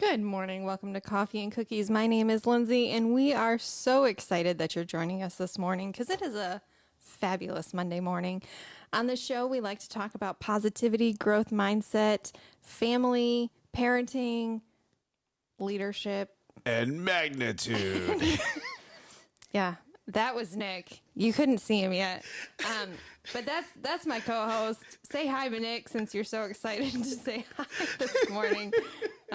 Good morning. Welcome to Coffee and Cookies. My name is Lindsay, and we are so excited that you're joining us this morning because it is a fabulous Monday morning. On the show, we like to talk about positivity, growth mindset, family, parenting, leadership, and magnitude. Yeah, that was Nick. You couldn't see him yet. But that's my co-host. Say hi to Nick since you're so excited to say hi this morning.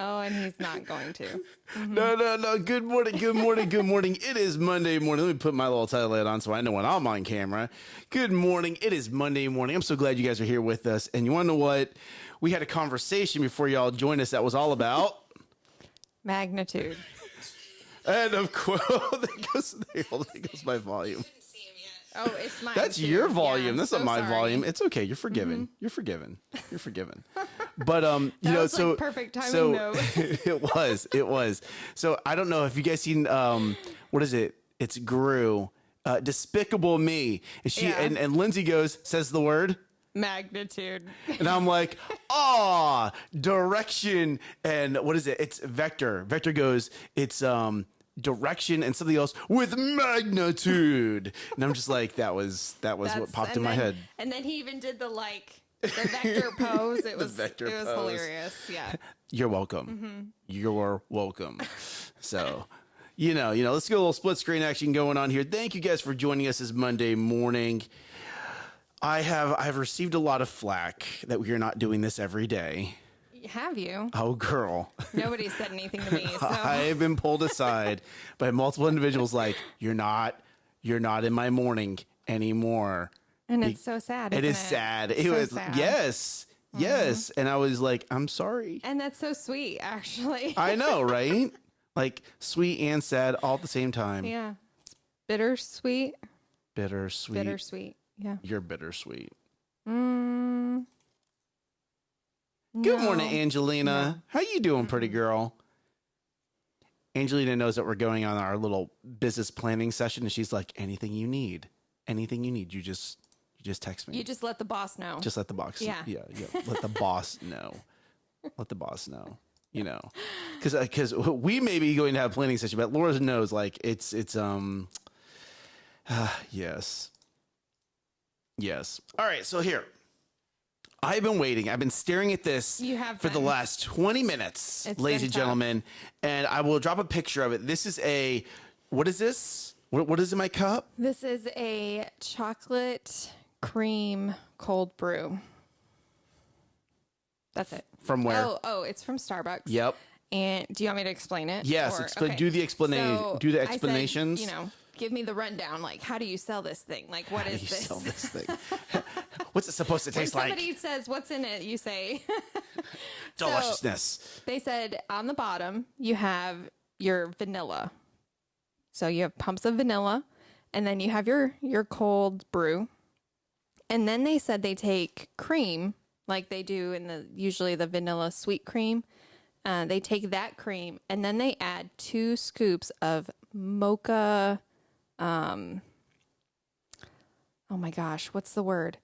Oh, and he's not going to. Mm-hmm. No. Good morning. It is Monday morning. Let me put my little title light on so I know when I'm on camera. Good morning. It is Monday morning. I'm so glad you guys are here with us. And you want to know what? We had a conversation before y'all joined us that was all about magnitude. And of course, there goes my volume. Oh, it's mine. That's too. your volume. Yeah, That's so not my sorry. volume. It's okay. You're forgiven. Mm-hmm. You're forgiven. But that was like perfect timing though. it was. So I don't know if you guys seen what is it? It's Gru. Despicable Me. And she and Lindsay says the word magnitude. And I'm like, direction. And what is it? It's vector. Vector goes, it's direction and something else with magnitude. And I'm just like, that was what popped in my head. And then he even did the vector pose. It was hilarious. Yeah. You're welcome. Mm-hmm. You're welcome. So, let's get a little split screen action going on here. Thank you guys for joining us this Monday morning. I've received a lot of flack that we are not doing this every day. Have you? Oh, girl. Nobody said anything to me. So. I've been pulled aside by multiple individuals like, you're not in my morning anymore. And it's so sad. It is sad. It was sad. Yes. Mm-hmm. Yes. And I was like, I'm sorry. And that's so sweet, actually. I know, right? Like sweet and sad all at the same time. Yeah. Bittersweet. Bittersweet. Yeah. You're bittersweet. No. Good morning, Angelina. No. How you doing, pretty girl? Angelina knows that we're going on our little business planning session, and she's like, anything you need, you just text me. You just let the boss know. Just let the boss. Yeah. Yeah. Let the boss know. Let the boss know. Because we may be going to have a planning session, but Laura knows it's yes. All right. So here. I've been waiting. I've been staring at this for the last 20 minutes, ladies and gentlemen, and I will drop a picture of it. This is what is this? What is in my cup? This is a chocolate cream cold brew. That's it. From where? Oh, it's from Starbucks. Yep. And do you want me to explain it? Yes, okay. do the explanation. So do the explanations. I said, give me the rundown. Like, how do you sell this thing? Like, what is this? Sell this thing? What's it supposed to taste like? When somebody says, what's in it, you say... Deliciousness. So they said on the bottom, you have your vanilla. So you have pumps of vanilla, and then you have your cold brew. And then they said they take cream, like they do in usually the vanilla sweet cream. They take that cream, and then they add 2 scoops of mocha... oh my gosh, what's the word?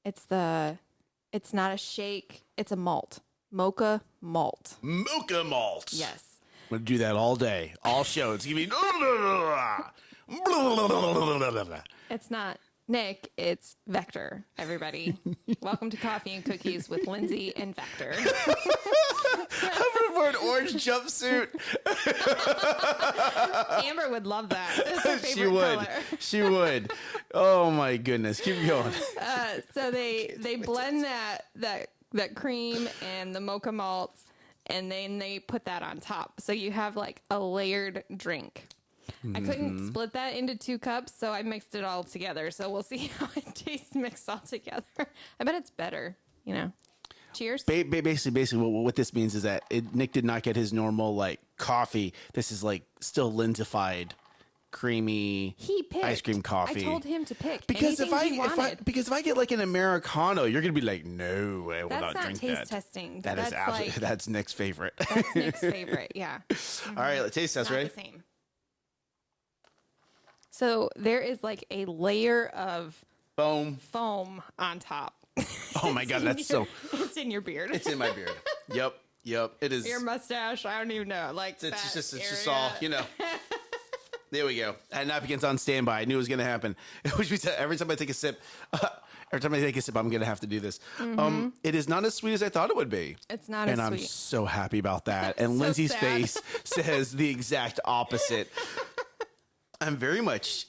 It's not a shake, it's a malt. Mocha malt. Mocha malt. Yes. I'm going to do that all day. All show. It's going to be... It's not Nick, it's Vector, everybody. Welcome to Coffee and Cookies with Lindsay and Vector. I'm going to wear an orange jumpsuit. Amber would love that. That's her favorite color. She would. Oh my goodness. Keep going. So they blend that cream and the mocha malts, and then they put that on top. So you have like a layered drink. Mm-hmm. I couldn't split that into 2 cups, so I mixed it all together. So we'll see how it tastes mixed all together. I bet it's better, Cheers. Basically, what this means is that Nick did not get his normal coffee. This is still Lindsay-fied, creamy ice cream coffee. I told him to pick because if I get an Americano, you're gonna be like, no, I will not drink that. That's not taste testing. That's Nick's favorite. That's Nick's favorite. Yeah. Mm-hmm. All right, let's taste test. Ready? The same. So there is a layer of foam on top. Oh my God, that's It's in your beard. It's in my beard. Yep. Yep, it is. Your mustache, I don't even know. Like It's just all, There we go. And napkins on standby. I knew it was going to happen. Which means every time I take a sip, I'm going to have to do this. It is not as sweet as I thought it would be. It's not as sweet. And I'm so happy about that. And So Lindsay's sad. face says the exact opposite. I'm very much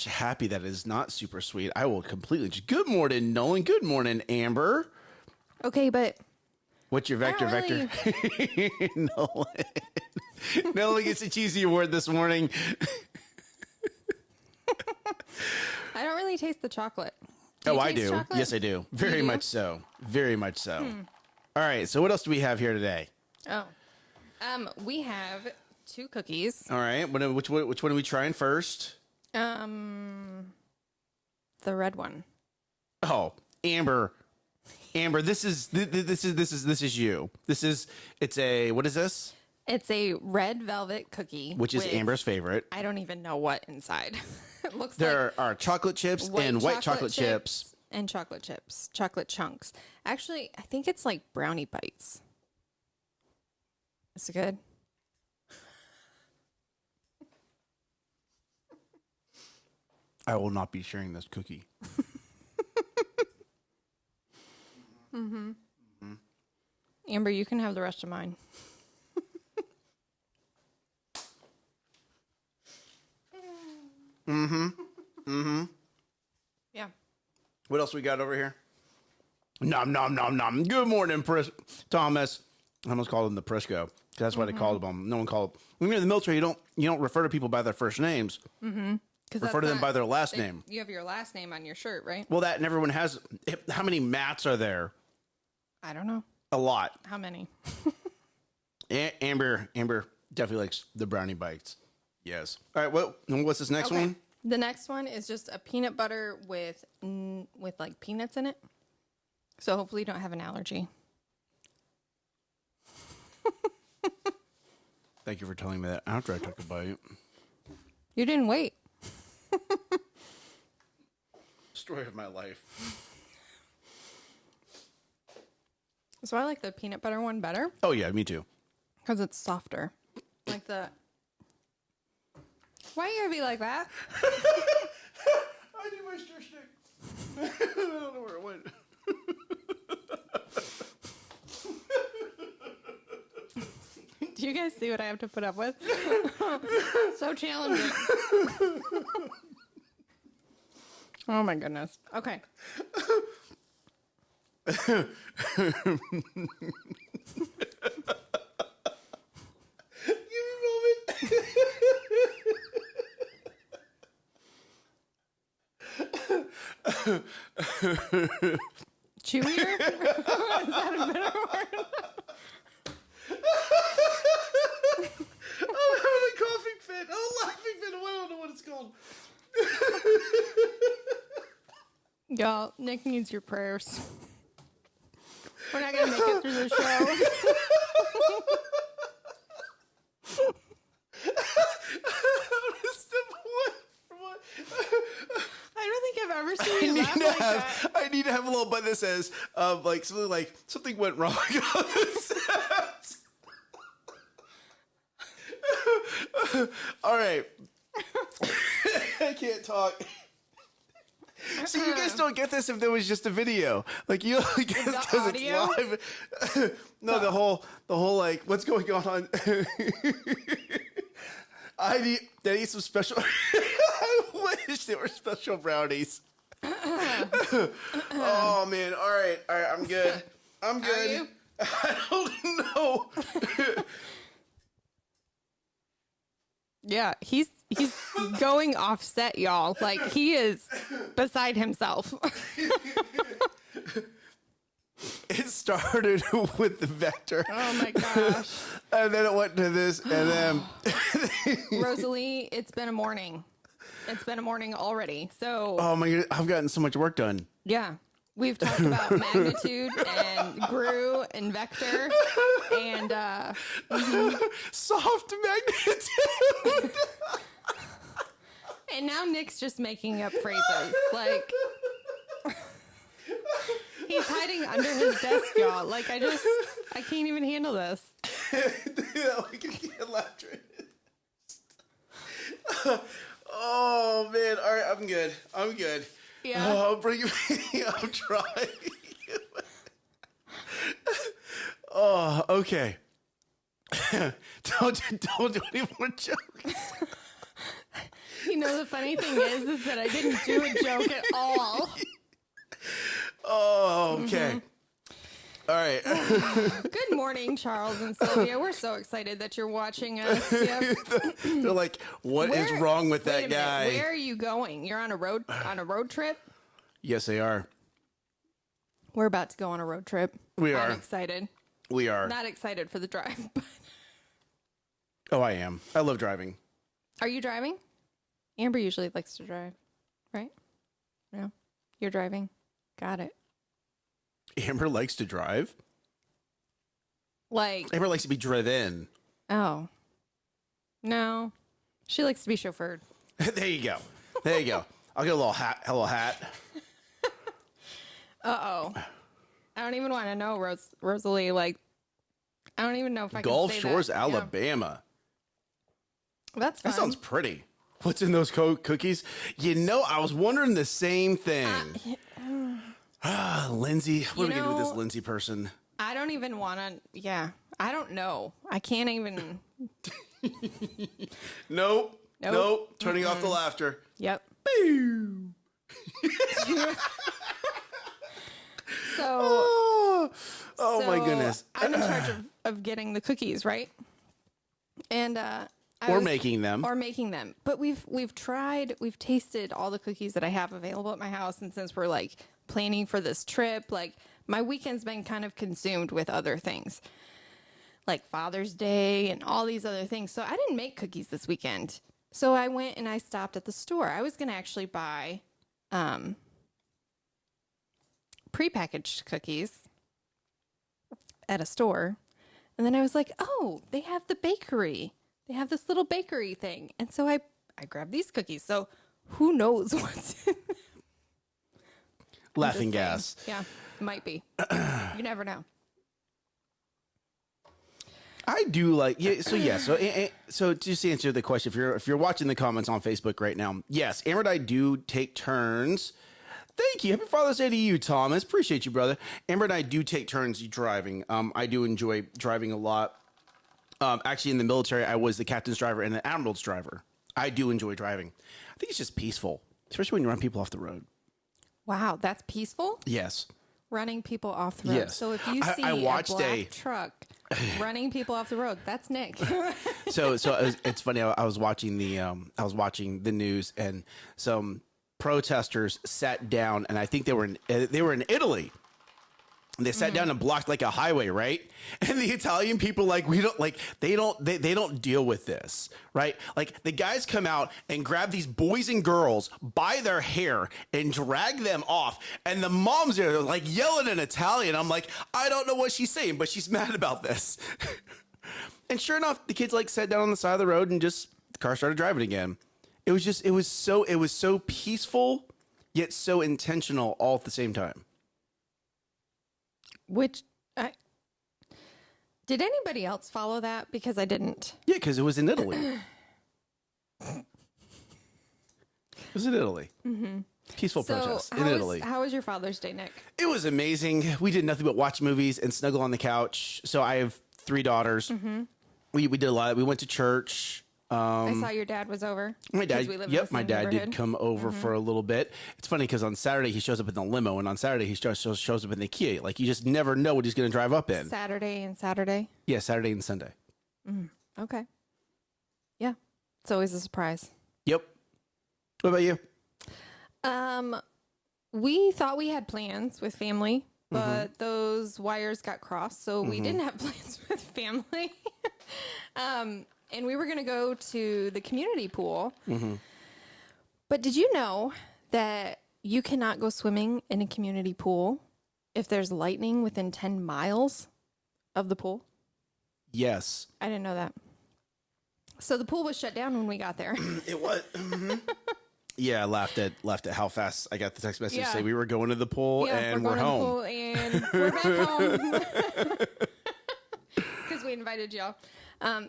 happy that it is not super sweet. I will completely good morning, Nolan. Good morning, Amber. Okay, but What's your vector? I don't Vector. Nolan. Nolan gets a cheesy award this morning. I don't really taste the chocolate. Oh, you I taste do. chocolate? Yes, I do. Very do? much so. Very much so. All right. So what else do we have here today? Oh. We have 2 cookies. All right. Which one are we trying first? The red one. Oh, Amber. Amber, this is you. It's a, what is this? It's a red velvet cookie. Which is with- Amber's favorite. I don't even know what inside. It looks like There are chocolate chips and white chocolate chips. and chocolate chips, chocolate chunks. Actually, I think it's like brownie bites. Is it good? I will not be sharing this cookie. Amber, you can have the rest of mine. Yeah. What else we got over here? Nom, nom, nom, nom. Good morning, Thomas. I almost called him the Prisco. That's what I called him. No one called. When you're in the military, you don't refer to people by their first names. Refer to them by their last name. You have your last name on your shirt, right? Well, that and everyone has. How many Matts are there? I don't know. A lot. How many? Amber definitely likes the brownie bites. Yes. All right. What's this next one? The next one is just a peanut butter with like peanuts in it. So hopefully you don't have an allergy. Thank you for telling me that after I took a bite. You didn't wait. Story of my life. So I like the peanut butter one better Oh yeah, me too. because it's softer. Like the. Why you gotta be like that? I need my stir stick. I don't know where it went. Do you guys see what I have to put up with? So challenging. Oh my goodness. Okay. Chewier? Is that a better word? I'm having a coughing fit. A laughing fit. I don't know what it's called. Y'all, Nick needs your prayers. We're not gonna make it through the show. I don't think I've ever seen you laugh like that. I need to have a little button that says, like something went wrong. All right. I can't talk. See, you guys don't get this if there was just a video. Like you only get it because audio? it's live. No, the whole like what's going on. I need some special. I wish there were special brownies. Oh man! All right. I'm good. I'm good. you? I don't know. Yeah, he's going offset, y'all. Like he is beside himself. It started with the vector. Oh my gosh. And then it went to this, and then Rosalie, it's been a morning. It's been a morning already. So oh my god, I've gotten so much work done. yeah, we've talked about magnitude and GRU and vector and Soft magnitude. and now Nick's just making up phrases. Like he's hiding under his desk, y'all. Like I I can't even handle this. We can get laughter. Oh man! All right, I'm good. Yeah. Oh, bring me. I'm trying. Oh, okay. Don't do any more jokes. You know, the funny thing is that I didn't do a joke at all. Oh, okay. All right. Good morning, Charles and Sylvia. We're so excited that you're watching us. Yep. They're like, what is wrong with wait that a minute, guy? Where are you going? You're on a road trip? Yes, they are. We're about to go on a road trip. We are. I'm excited. We are. Not excited for the drive, but Oh, I am. I love driving. are you driving? Amber usually likes to drive, right? No? You're driving? Got it. Amber likes to drive. Like, Amber likes to be driven. oh. No. She likes to be chauffeured. There you go. I'll get a little hat. Uh-oh. I don't even want to know, Rosalie. Like, I don't even know if I Gulf can say Shores, that. Yeah. Alabama. That's fun. That sounds pretty. What's in those cookies? You know, I was wondering the same thing. Lindsay. What are we going to do with this Lindsay person? I don't even want to. Yeah. I don't know. I can't even. Nope. Turning off the laughter. Yep. Boo. So. Oh my goodness. I'm in charge of getting the cookies, right? And making them. But we've tasted all the cookies that I have available at my house, and since we're like planning for this trip, like my weekend's been kind of consumed with other things. Like Father's Day and all these other things. So I didn't make cookies this weekend. So I went and I stopped at the store. I was going to actually buy prepackaged cookies at a store. And then I was like, oh, they have the bakery. They have this little bakery thing. And so I grabbed these cookies. So who knows what's in them? Laughing gas. Yeah, might be. You never know. I do like so just to answer the question, if you're watching the comments on Facebook right now, yes, Amber and I do take turns. Thank you. Happy Father's Day to you, Thomas. Appreciate you, brother. Amber and I do take turns driving. I do enjoy driving a lot. Actually, in the military, I was the captain's driver and the admiral's driver. I do enjoy driving. I think it's just peaceful, especially when you run people off the road. Wow, that's peaceful? Yes. Running people off the road. Yes. So if you see a black truck running people off the road, that's Nick. So it's funny. I was watching the news, and some protesters sat down, and I think they were in Italy. They sat down and blocked like a highway, right? And the Italian people, like, they don't deal with this, right? Like, the guys come out and grab these boys and girls by their hair and drag them off. And the moms are like yelling in Italian. I'm like, I don't know what she's saying, but she's mad about this. And sure enough, the kids like sat down on the side of the road and just the car started driving again. It was so peaceful, yet so intentional all at the same time. Did anybody else follow that? Because I didn't. Yeah, because it was in Italy. It was in Italy. Mm-hmm. Peaceful protest in Italy. How was your Father's Day, Nick? It was amazing. We did nothing but watch movies and snuggle on the couch. So I have 3 daughters. Mm-hmm. We did a lot. We went to church. I saw your dad was over. My dad did come over for a little bit. It's funny because on Saturday he shows up in the limo, and on Saturday he shows up in the Kia. Like, you just never know what he's going to drive up in. Saturday and Saturday? Yeah, Saturday and Sunday. Okay. Yeah. It's always a surprise. Yep. What about you? We thought we had plans with family, but those wires got crossed, so we didn't have plans with family. And we were going to go to the community pool. Mm-hmm. But did you know that you cannot go swimming in a community pool if there's lightning within 10 miles of the pool? Yes. I didn't know that. So the pool was shut down when we got there. It was. Yeah, I laughed at how fast I got the text message say we were going to the pool and we're home. To the pool and we're back home. we invited y'all.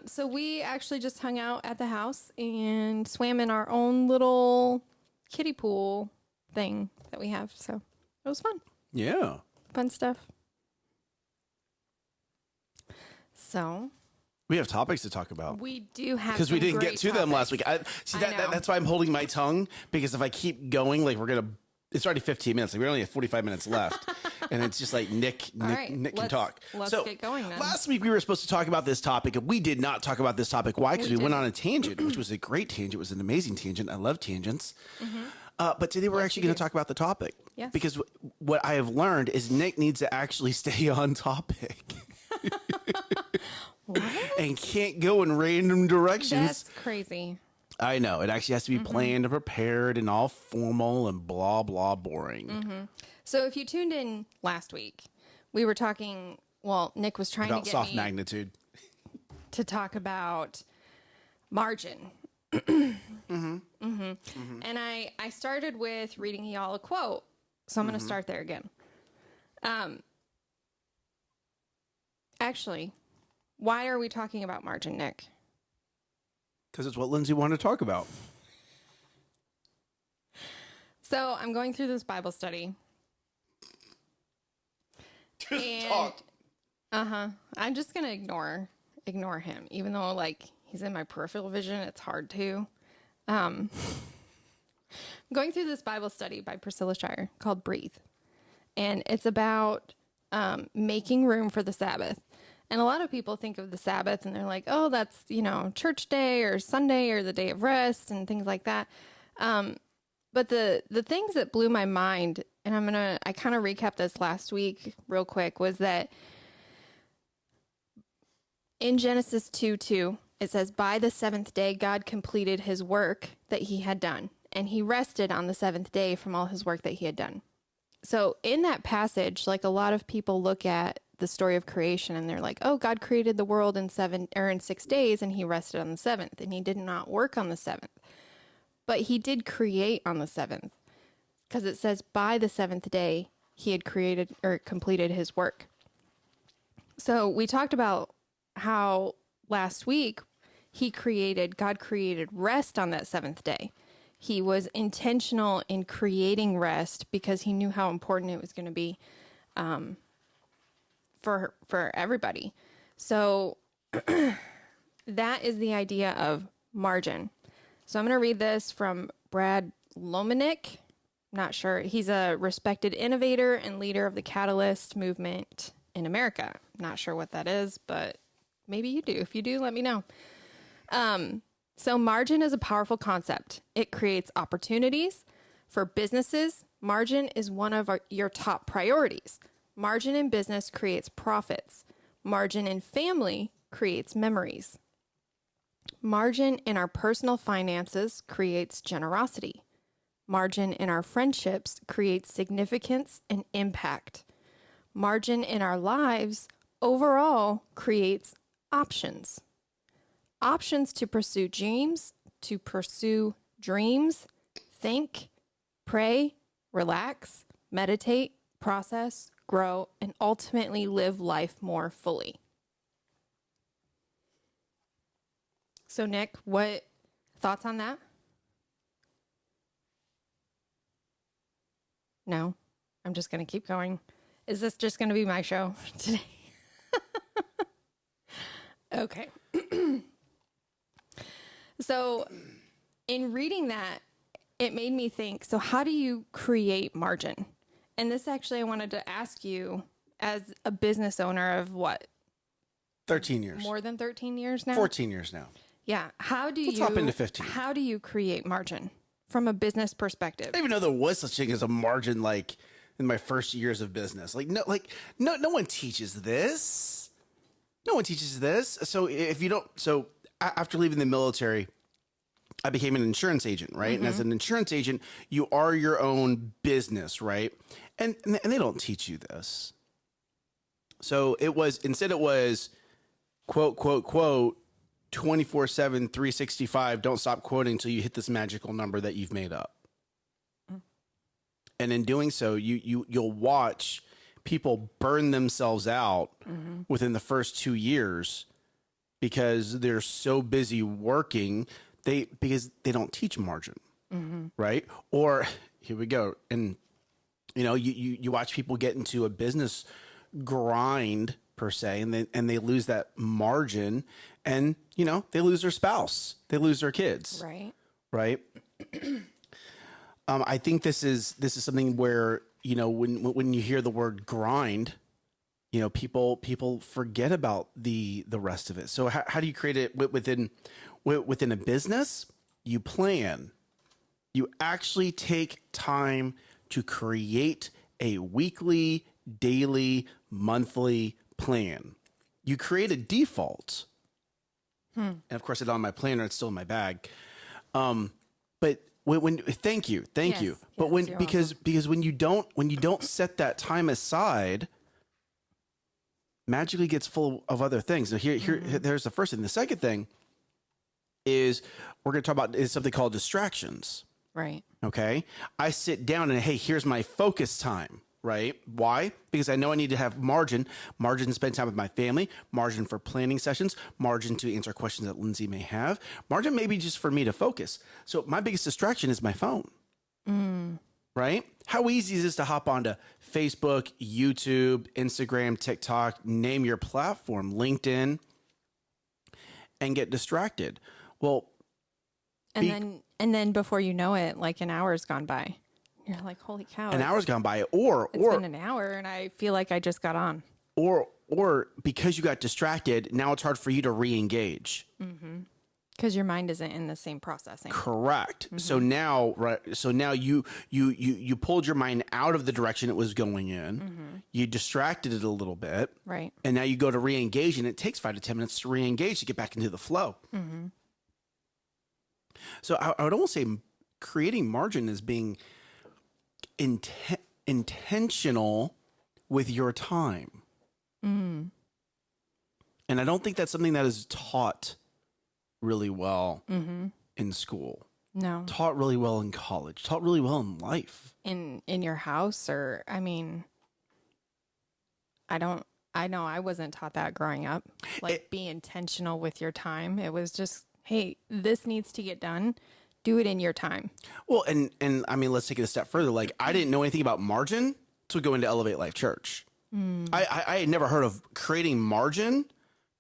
So we actually just hung out at the house and swam in our own little kiddie pool thing that we have. So it was fun. Yeah. Fun stuff. So We have topics to talk about. we do have Because we some didn't get great to them last topics. week. See, I know. that's why I'm holding my tongue, because if I keep going, like it's already 15 minutes. Like we only have 45 minutes left. And it's just like Nick right, can talk. let's so get going then. Last week we were supposed to talk about this topic, and we did not talk about this topic. Why? Because we went on a tangent, which was a great tangent. It was an amazing tangent. I love tangents. But today we're actually going to talk about the topic. Yes. Because what I have learned is Nick needs to actually stay on topic. What? And can't go in random directions. That's crazy. I know. It actually has to be planned and prepared and all formal and blah, blah, boring. So if you tuned in last week, we were talking, well, Nick was trying About to get soft me magnitude. to talk about margin. And I started with reading y'all a quote. So I'm going to start there again. Actually, why are we talking about margin, Nick? Because it's what Lindsay wanted to talk about. So I'm going through this Bible study. Just talk. I'm just going to ignore him, even though like he's in my peripheral vision. It's hard to. I'm going through this Bible study by Priscilla Shire called Breathe. And it's about making room for the Sabbath. And a lot of people think of the Sabbath and they're like, oh, that's, church day or Sunday or the day of rest and things like that. But the things that blew my mind, and I kind of recapped this last week real quick, was that in Genesis 2:2, it says, by the seventh day, God completed his work that he had done, and he rested on the seventh day from all his work that he had done. So in that passage, like a lot of people look at the story of creation and they're like, oh, God created the world in 6 days and he rested on the seventh, and he did not work on the seventh. But he did create on the seventh, because it says by the seventh day he had created or completed his work. So we talked about how last week God created rest on that seventh day. He was intentional in creating rest because he knew how important it was going to be for everybody. So that is the idea of margin. So I'm going to read this from Brad Lomenick. Not sure. He's a respected innovator and leader of the Catalyst movement in America. Not sure what that is, but maybe you do. If you do, let me know. So margin is a powerful concept. It creates opportunities for businesses. Margin is one of your top priorities. Margin in business creates profits. Margin in family creates memories. Margin in our personal finances creates generosity. Margin in our friendships creates significance and impact. Margin in our lives overall creates options. Options to pursue dreams, think, pray, relax, meditate, process, grow, and ultimately live life more fully. So, Nick, what thoughts on that? No, I'm just going to keep going. Is this just going to be my show today? Okay. So, in reading that, it made me think, so how do you create margin? And this actually, I wanted to ask you as a business owner of what? 13 years. More than 13 years now? 14 years now. Yeah. Let's hop into 15. How do you create margin from a business perspective? I didn't even know there was such thing as a margin, like in my first years of business. No one teaches this. No one teaches this. So after leaving the military, I became an insurance agent, right? And as an insurance agent, you are your own business, right? And they don't teach you this. So it was quote, quote, quote, 24/7, 365, don't stop quoting until you hit this magical number that you've made up. And in doing so, you'll watch people burn themselves out within the first 2 years because they're so busy working, because they don't teach margin, right? Or here we go. And, you watch people get into a business grind per se, and they lose that margin, and, they lose their spouse, they lose their kids. Right. I think this is something where, when you hear the word grind, people forget about the rest of it. So how do you create it within a business? You plan. You actually take time to create a weekly, daily, monthly plan. You create a default. And of course, it's on my planner. It's still in my bag. But when thank you. But because when you don't set that time aside, magically gets full of other things. So there's the first thing. The second thing is we're going to talk about is something called distractions. Right. Okay. I sit down and, hey, here's my focus time. Right. Why? Because I know I need to have margin to spend time with my family, margin for planning sessions, margin to answer questions that Lindsay may have, margin maybe just for me to focus. So my biggest distraction is my phone. Right? How easy is this to hop onto Facebook, YouTube, Instagram, TikTok, name your platform, LinkedIn, and get distracted? Well, and then before you know it, like an hour's gone by. You're like, holy cow. An hour's gone by, or it's been an hour and I feel like I just got on. Or because you got distracted, now it's hard for you to re-engage. Because your mind isn't in the same processing. Correct. So now, you pulled your mind out of the direction it was going in. You distracted it a little bit. Right. And now you go to re-engage, and it takes 5 to 10 minutes to re-engage to get back into the flow. So I would almost say creating margin is being intentional with your time. And I don't think that's something that is taught really well in school. No. Taught really well in college. Taught really well in life. In your house, or I mean, I know I wasn't taught that growing up. Like, be intentional with your time. It was just, hey, this needs to get done. Do it in your time. Well, and I mean, let's take it a step further. Like, I didn't know anything about margin to go into Elevate Life Church. I had never heard of creating margin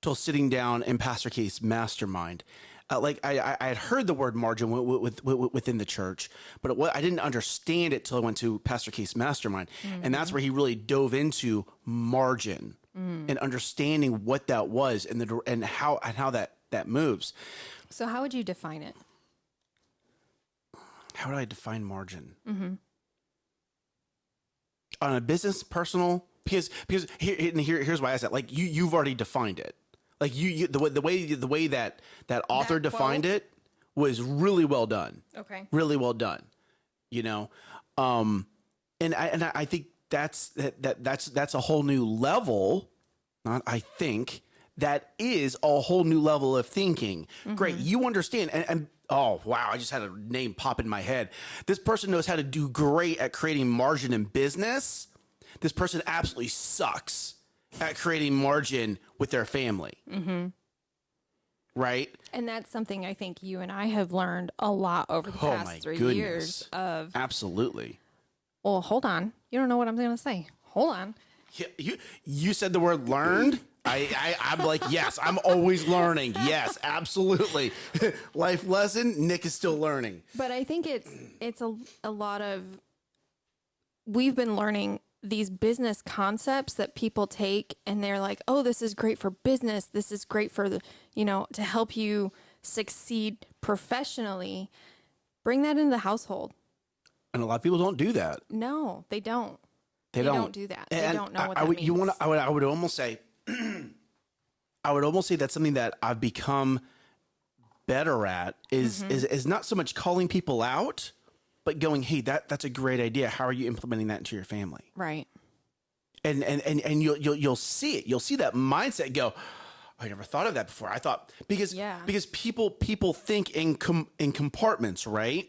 till sitting down in Pastor Keith's mastermind. I had heard the word margin within the church, but I didn't understand it till I went to Pastor Keith's mastermind. And that's where he really dove into margin and understanding what that was and how that moves. So how would you define it? How would I define margin? On a business, personal, because here's why I said, like, you've already defined it. Like the way that author defined it was really well done. Okay. Really well done. And I think that's a whole new level. That is a whole new level of thinking. Great. You understand. And oh, wow. I just had a name pop in my head. This person knows how to do great at creating margin in business. This person absolutely sucks at creating margin with their family. Right? And that's something I think you and I have learned a lot over the past 3 years of. Absolutely. Well, hold on. You don't know what I'm going to say. Hold on. You said the word learned. I'm like, yes, I'm always learning. Yes, absolutely. Life lesson, Nick is still learning. But I think it's a lot of, we've been learning these business concepts that people take and they're like, oh, this is great for business. This is great for to help you succeed professionally. Bring that into the household. And a lot of people don't do that. No, they don't. They don't do that. They don't know what that means. I would almost say, that's something that I've become better at is not so much calling people out, but going, hey, that's a great idea. How are you implementing that into your family? Right. And you'll see it. You'll see that mindset go, I never thought of that before. I thought because people think in compartments, right?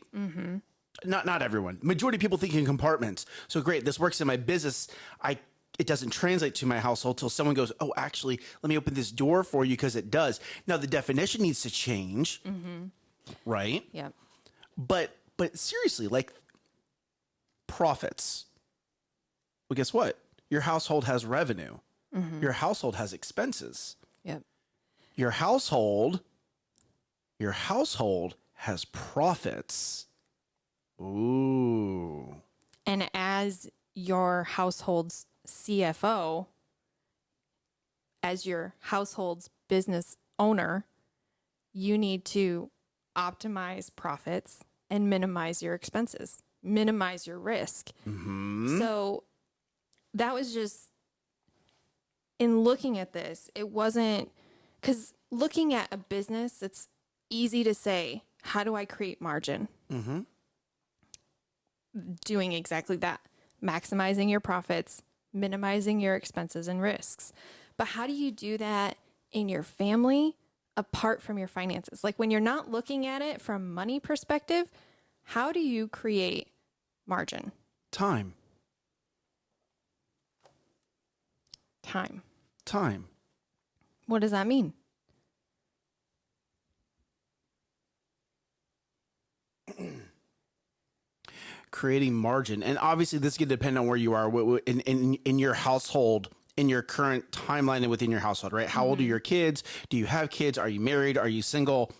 Not everyone. Majority of people think in compartments. So great, this works in my business. I it doesn't translate to my household till someone goes, oh, actually, let me open this door for you because it does. Now the definition needs to change, right? Yeah. But seriously, like profits. Well, guess what? Your household has revenue. Your household has expenses. Yep. Your household has profits. Ooh. And as your household's CFO, as your household's business owner, you need to optimize profits and minimize your expenses, minimize your risk. So that was just, in looking at this, it wasn't, because looking at a business, it's easy to say, how do I create margin? Doing exactly that, maximizing your profits, minimizing your expenses and risks. But how do you do that in your family apart from your finances? Like when you're not looking at it from money perspective, how do you create margin? Time. What does that mean? Creating margin. And obviously this can depend on where you are in your household, in your current timeline and within your household, right? How old are your kids? Do you have kids? Are you married? Are you single?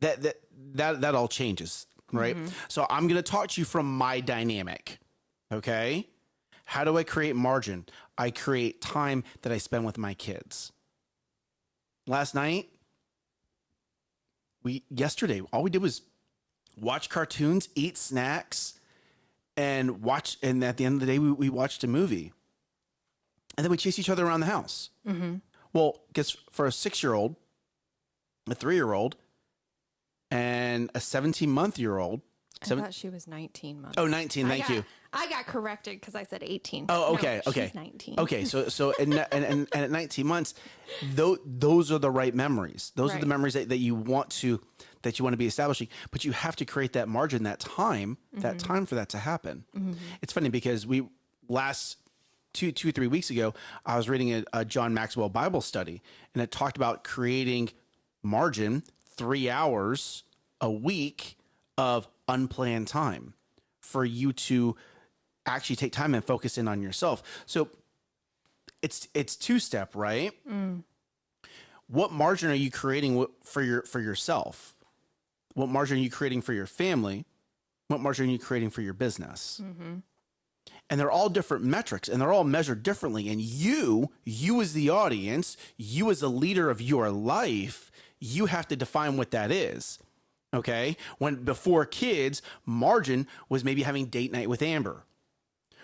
That all changes, right? So I'm going to talk to you from my dynamic. Okay. How do I create margin? I create time that I spend with my kids. Last night, yesterday, all we did was watch cartoons, eat snacks, and at the end of the day, we watched a movie. And then we chased each other around the house. Well, guess for a 6-year-old, a 3-year-old, and a 17-month-year-old. I thought she was 19 months. Oh, 19. Thank you. I got corrected because I said 18. Oh, okay. No, Okay. She's 19. Okay. So and at 19 months, those are the right memories. Those are the Right. memories that you want to be establishing, but you have to create that margin, that time for that to happen. It's funny because last 3 weeks ago, I was reading a John Maxwell Bible study, and it talked about creating margin, 3 hours a week of unplanned time for you to actually take time and focus in on yourself. So it's 2-step, right? What margin are you creating for yourself? What margin are you creating for your family? What margin are you creating for your business? And they're all different metrics, and they're all measured differently. And you as the audience, you as the leader of your life, you have to define what that is. Okay. When before kids, margin was maybe having date night with Amber.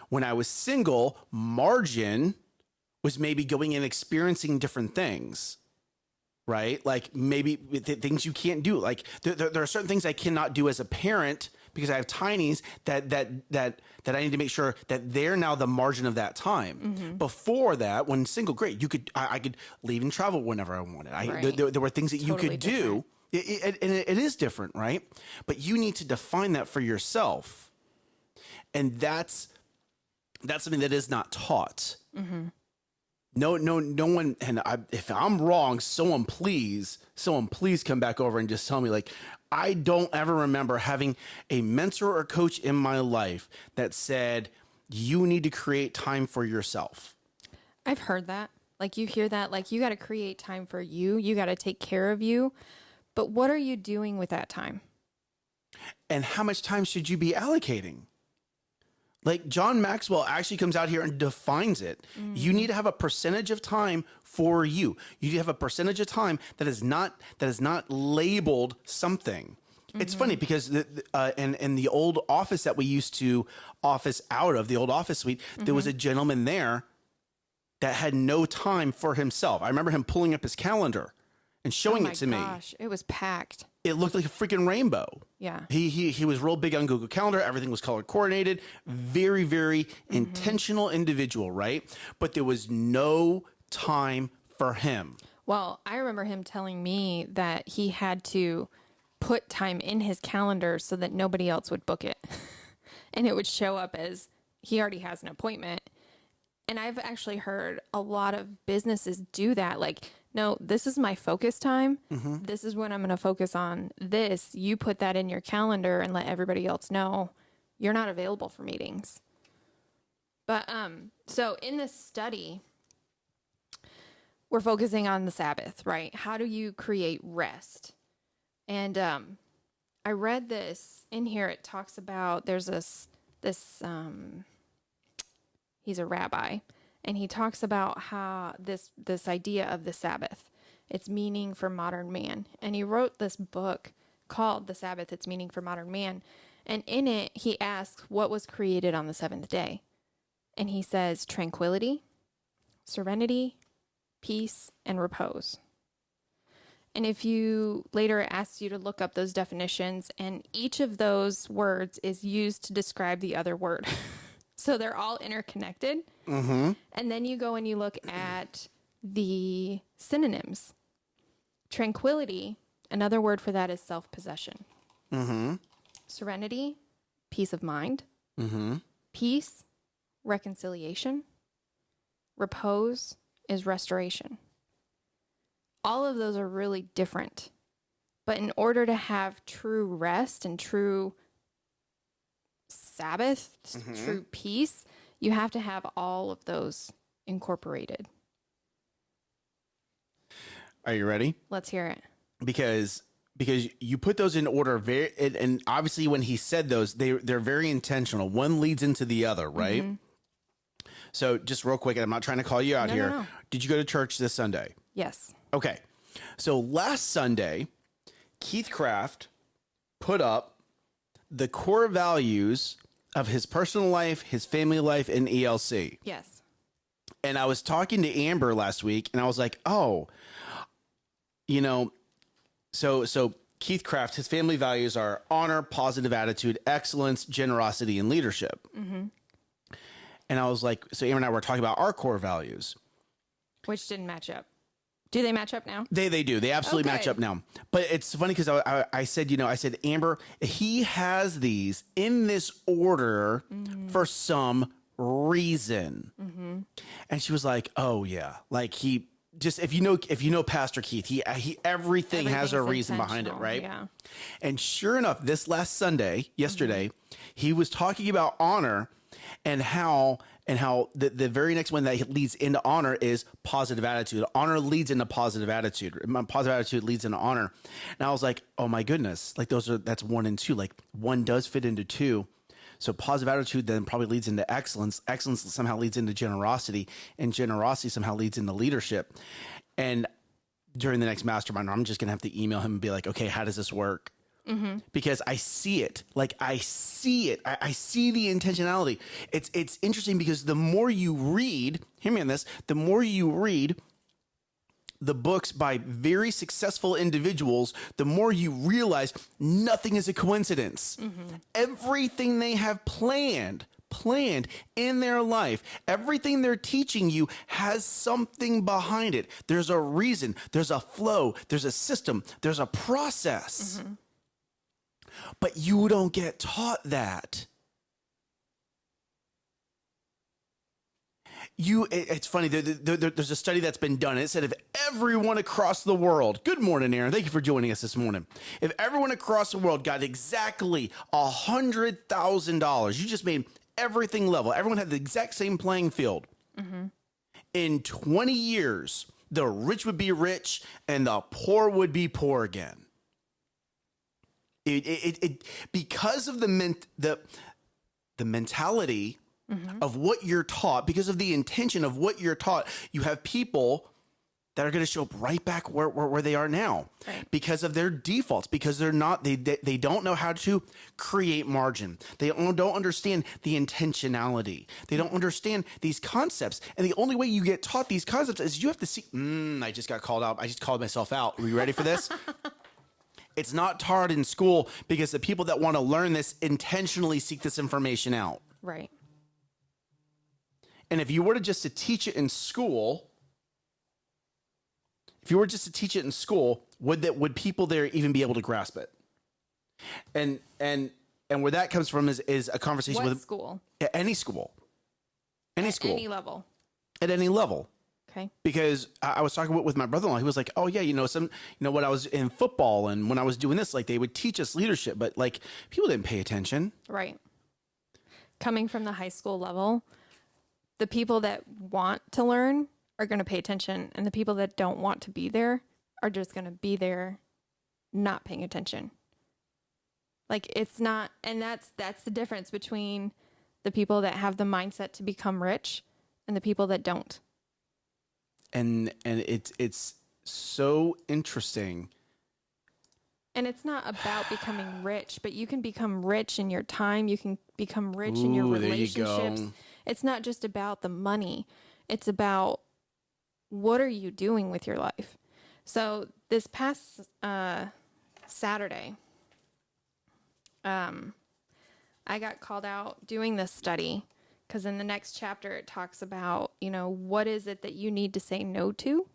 When I was single, margin was maybe going and experiencing different things, right? Like maybe things you can't do. Like there are certain things I cannot do as a parent because I have tinies that I need to make sure that they're now the margin of that time. Before that, when single, great, I could leave and travel whenever I wanted. Right. There were things that you Totally could do. It is different, right? But you need to define that for yourself, and that's something that is not taught. No one. And if I'm wrong, someone please come back over and just tell me. Like, I don't ever remember having a mentor or coach in my life that said you need to create time for yourself. I've heard that. Like you hear that. Like you got to create time for you. You got to take care of you. But what are you doing with that time? And how much time should you be allocating? Like John Maxwell actually comes out here and defines it. You need to have a percentage of time for you. You need to have a percentage of time that is not labeled something. It's funny because in the old office that we used to office out of, the old office suite, there was a gentleman there that had no time for himself. I remember him pulling up his calendar and showing it to me. Oh my gosh, it was packed. It looked like a freaking rainbow. Yeah. He was real big on Google Calendar. Everything was color coordinated. Very, very intentional individual, right? But there was no time for him. Well, I remember him telling me that he had to put time in his calendar so that nobody else would book it. And it would show up as he already has an appointment. And I've actually heard a lot of businesses do that. Like, no, this is my focus time. This is when I'm going to focus on this. You put that in your calendar and let everybody else know you're not available for meetings. But so in this study, we're focusing on the Sabbath, right? How do you create rest? And I read this in here. It talks about there's this he's a rabbi, and he talks about how this idea of the Sabbath, its meaning for modern man. And he wrote this book called The Sabbath, Its Meaning for Modern Man. And in it, he asks what was created on the seventh day. And he says tranquility, serenity, peace, and repose. And if you later it asks you to look up those definitions, and each of those words is used to describe the other word. So they're all interconnected. And then you go and you look at the synonyms. Tranquility, another word for that is self-possession. Serenity, peace of mind. Peace, reconciliation. Repose is restoration. All of those are really different. But in order to have true rest and true Sabbath, true peace, you have to have all of those incorporated. Are you ready? Let's hear it. Because you put those in order and obviously when he said those, they're very intentional. One leads into the other, right? So just real quick, and I'm not trying to call you out here. No. Did you go to church this Sunday? Yes. Okay. So last Sunday, Keith Craft put up the core values of his personal life, his family life, and ELC. Yes. And I was talking to Amber last week, and I was like, oh, you know, so Keith Craft, his family values are honor, positive attitude, excellence, generosity, and leadership. And I was like, so Amber and I were talking about our core values. Which didn't match up. Do they match up now? They do. They absolutely match up now. But it's funny because I said, I said, Amber, he has these in this order for some reason. And she was like, oh yeah. Like he just, if you know Pastor Keith, he everything has a reason behind it. Right. Yeah. And sure enough, this last Sunday, yesterday, he was talking about honor and how the very next one that leads into honor is positive attitude. Honor leads into positive attitude. Positive attitude leads into honor. And I was like, oh my goodness, like that's 1 and 2. Like one does fit into 2. So positive attitude then probably leads into excellence. Excellence somehow leads into generosity, and generosity somehow leads into leadership. And during the next mastermind, I'm just going to have to email him and be like, okay, how does this work? Because I see it. Like I see it. I see the intentionality. It's interesting because the more you read, hear me on this, the more you read the books by very successful individuals, the more you realize nothing is a coincidence. Everything they have planned in their life, everything they're teaching you has something behind it. There's a reason, there's a flow, there's a system, there's a process. But you don't get taught that. It's funny. There's a study that's been done. And it said if everyone across the world, good morning, Aaron. Thank you for joining us this morning. If everyone across the world got exactly $100,000, you just made everything level. Everyone had the exact same playing field. In 20 years, the rich would be rich and the poor would be poor again. It because of the mentality of what you're taught, because of the intention of what you're taught, you have people that are going to show up right back where they are now, because of their defaults, because they don't know how to create margin. They don't understand the intentionality. They don't understand these concepts. And the only way you get taught these concepts is you have to see, I just got called out. I just called myself out. Are you ready for this? It's not taught in school because the people that want to learn this intentionally seek this information out. Right. And if you were to just to teach it in school, would people there even be able to grasp it? And where that comes from is a conversation What with school? any school. Any At school. any level. at any level. Okay. Because I was talking with my brother-in-law. He was like, oh yeah, when I was in football and when I was doing this, like they would teach us leadership, but like people didn't pay attention. Right. Coming from the high school level, the people that want to learn are going to pay attention, and the people that don't want to be there are just going to be there not paying attention. Like it's not, and that's the difference between the people that have the mindset to become rich and the people that don't. And it's so interesting. And it's not about becoming rich, but you can become rich in your time. You can become rich in your relationships. It's not just about the money. It's about what are you doing with your life? So this past Saturday, I got called out doing this study because in the next chapter it talks about, what is it that you need to say no to?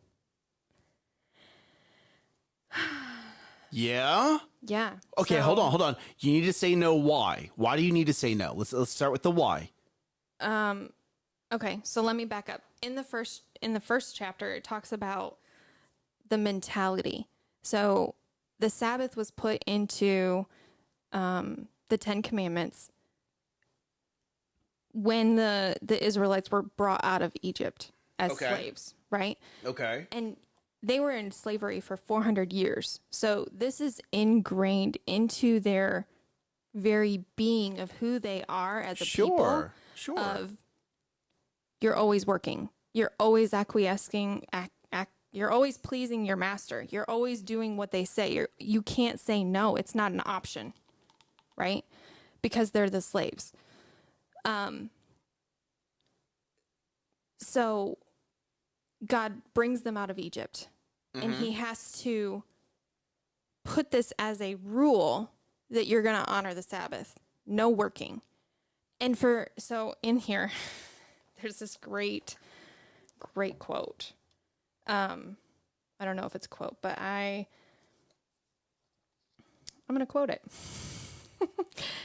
Yeah? Yeah. Okay, hold on. You need to say no. Why? Why do you need to say no? Let's start with the why. Okay, so let me back up. In the first chapter, it talks about the mentality. So the Sabbath was put into the 10 Commandments when the Israelites were brought out of Egypt as slaves, right? Okay. And they were in slavery for 400 years. So this is ingrained into their very being of who they are as a people. Sure. Of you're always working. You're always acquiescing. You're always pleasing your master. You're always doing what they say. You can't say no. It's not an option, right? Because they're the slaves. So God brings them out of Egypt, and he has to put this as a rule that you're going to honor the Sabbath. No working. And so in here, there's this great quote. I don't know if it's a quote, but I'm going to quote it.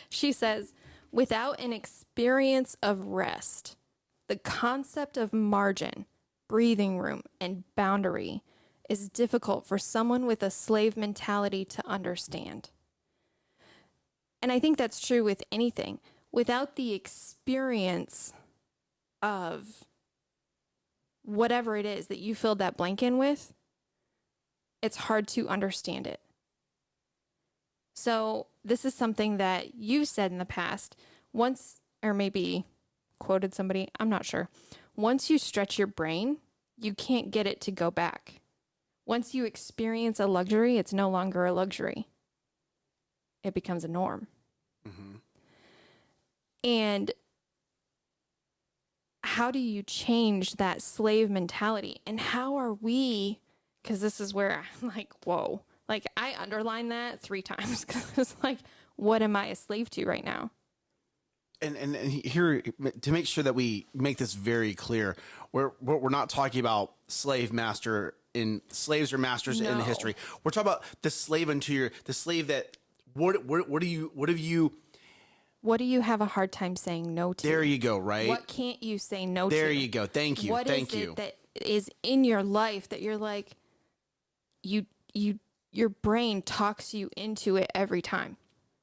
She says, without an experience of rest, the concept of margin, breathing room, and boundary is difficult for someone with a slave mentality to understand. And I think that's true with anything. Without the experience of whatever it is that you filled that blank in with, it's hard to understand it. So this is something that you've said in the past once, or maybe quoted somebody, I'm not sure. Once you stretch your brain, you can't get it to go back. Once you experience a luxury, it's no longer a luxury. It becomes a norm. Mm-hmm. And how do you change that slave mentality? And how are we, because this is where I'm like, whoa. Like, I underlined that 3 times because it's like, what am I a slave to right now? And here, to make sure that we make this very clear, we're not talking about slave master in slaves or masters in the history. We're talking about the slave the slave that what do you have a hard time saying no to? There you go, right? What can't you say no to? There you go. Thank you. What Thank is you. it that is in your life that you're like, your brain talks you into it every time,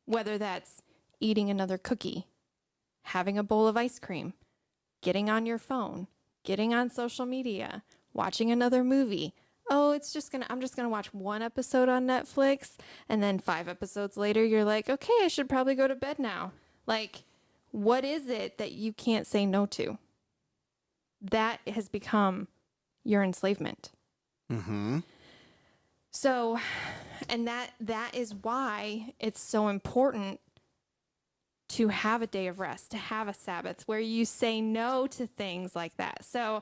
whether that's eating another cookie, having a bowl of ice cream, getting on your phone, getting on social media, watching another movie. Oh, I'm just going to watch 1 episode on Netflix. And then 5 episodes later, you're like, okay, I should probably go to bed now. Like, what is it that you can't say no to? That has become your enslavement. Mm-hmm. So, and that is why it's so important to have a day of rest, to have a Sabbath where you say no to things like that. So,